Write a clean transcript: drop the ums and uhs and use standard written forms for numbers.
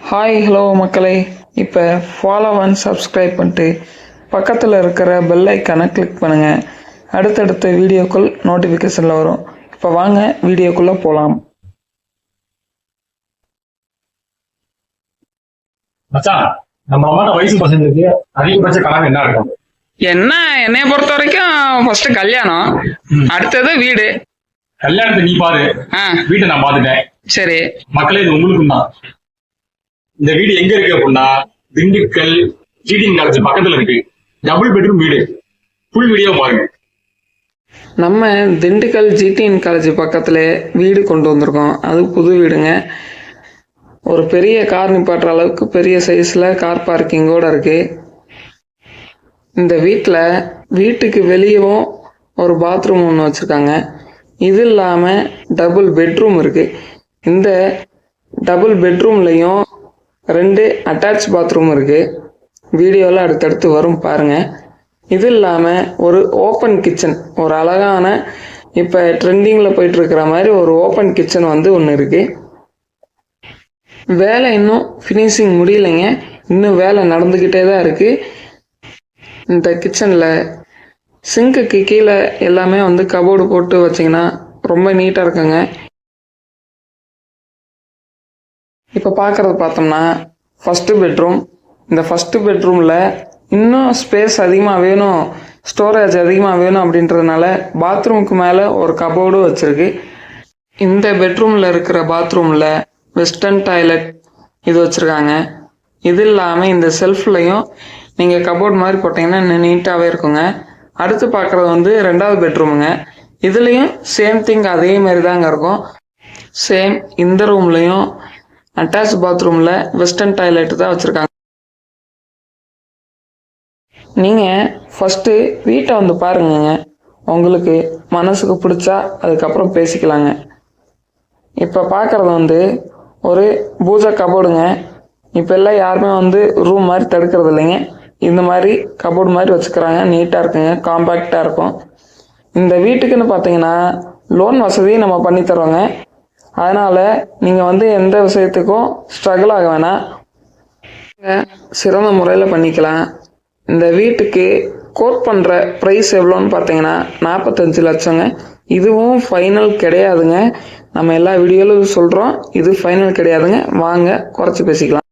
Hi hello மக்களே, இப்போ follow and subscribe பண்ணிட்டு பக்கத்தில் இருக்கிற பெல் ஐக்கானை கிளிக் பண்ணுங்கள். அடுத்தடுத்த வீடியோக்கள் நோட்டிஃபிகேஷனில் வரும். இப்போ வாங்க வீடியோக்குள்ளே போகலாம். நம்ம வயசு பசங்களுக்கு அதிகபட்ச கனவு என்ன இருக்கும்? என்னைய பொறுத்த வரைக்கும் ஃபர்ஸ்ட் கல்யாணம், அடுத்தது வீடு. கல்யாணத்தை நீ பாரு, வீட்டை நான் பாத்துட்டேன். சரி மக்களே, இது உங்களுக்கும் தான். இந்த வீடு எங்க இருக்கு அப்படின்னா திண்டுக்கல் ஜிடிஎன் காலேஜ் பக்கத்துல இருக்கு. டபுள் பெட்ரூம் வீடு. ஃபுல் வீடியோ பாருங்க. நம்ம திண்டுக்கல் ஜிடிஎன் காலேஜ் பக்கத்துல வீடு கொண்டு வந்திருக்கோம். அது புது வீடுங்க. ஒரு பெரிய கார் நிப்பாட்டுற அளவுக்கு பெரிய சைஸ்ல கார் பார்க்கிங்கோட இருக்கு. இந்த வீட்டுக்கு வெளியவும் ஒரு பாத்ரூம் ஒன்று வச்சிருக்காங்க. இது இல்லாம டபுள் பெட்ரூம் இருக்கு. இந்த டபுள் பெட்ரூம்லையும் 2 அட்டாச் பாத்ரூம் இருக்கு. வீடியோவில் அடுத்தடுத்து வரும் பாருங்க. இது இல்லாமல் ஒரு ஓப்பன் கிச்சன், ஒரு அழகான இப்போ ட்ரெண்டிங்கில் போயிட்டு இருக்கிற மாதிரி ஒரு ஓப்பன் கிச்சன் வந்து ஒன்று இருக்கு. வேலை இன்னும் ஃபினிஷிங் முடியலைங்க, இன்னும் வேலை நடந்துக்கிட்டே தான் இருக்கு. இந்த கிச்சனில் சிங்குக்கு கீழே எல்லாமே வந்து கபோர்டு போட்டு வச்சிங்கன்னா ரொம்ப நீட்டாக இருக்குங்க. இப்போ பார்க்குறது பார்த்தோம்னா ஃபஸ்ட்டு பெட்ரூம். இந்த ஃபஸ்ட்டு பெட்ரூமில் இன்னும் ஸ்பேஸ் அதிகமாக வேணும், ஸ்டோரேஜ் அதிகமாக வேணும் அப்படின்றதுனால பாத்ரூமுக்கு மேலே ஒரு கபோர்டு வச்சுருக்கு. இந்த பெட்ரூமில் இருக்கிற பாத்ரூமில் வெஸ்டர்ன் டாய்லெட் இது வச்சுருக்காங்க. இது இல்லாமல் இந்த செல்ஃப்லையும் நீங்கள் கபோர்டு மாதிரி போட்டிங்கன்னா இன்னும் நீட்டாகவே இருக்குங்க. அடுத்து பார்க்குறது வந்து 2வது பெட்ரூமுங்க. இதுலேயும் சேம் திங், அதே மாதிரி தாங்க இருக்கும். சேம் இந்த ரூம்லையும் அட்டாச் பாத்ரூமில் வெஸ்டர்ன் டாய்லெட் தான் வச்சுருக்காங்க. நீங்கள் ஃபஸ்ட்டு வீட்டை வந்து பாருங்கங்க. உங்களுக்கு மனசுக்கு பிடிச்சா அதுக்கப்புறம் பேசிக்கலாங்க. இப்போ பார்க்குறது வந்து ஒரு பூஜை கபோர்டுங்க. இப்போ எல்லாம் யாருமே வந்து ரூம் மாதிரி தடுக்கிறது இல்லைங்க. இந்த மாதிரி கபோர்டு மாதிரி வச்சுக்கிறாங்க. நீட்டாக இருக்குங்க, காம்பேக்டாக இருக்கும். இந்த வீட்டுக்குன்னு பார்த்தீங்கன்னா லோன் வசதியும் நம்ம பண்ணித்தரோங்க. அதனால் நீங்கள் வந்து எந்த விஷயத்துக்கும் ஸ்ட்ரகிள் ஆக வேணாம், சிறந்த முறையில் பண்ணிக்கலாம். இந்த வீட்டுக்கு கோட் பண்ணுற ப்ரைஸ் எவ்வளோன்னு பார்த்தீங்கன்னா 45 லட்சங்க. இதுவும் ஃபைனல் கிடையாதுங்க. நம்ம எல்லா வீடியோவிலும் சொல்கிறோம், இது ஃபைனல் கிடையாதுங்க. வாங்க குறைச்சி பேசிக்கலாம்.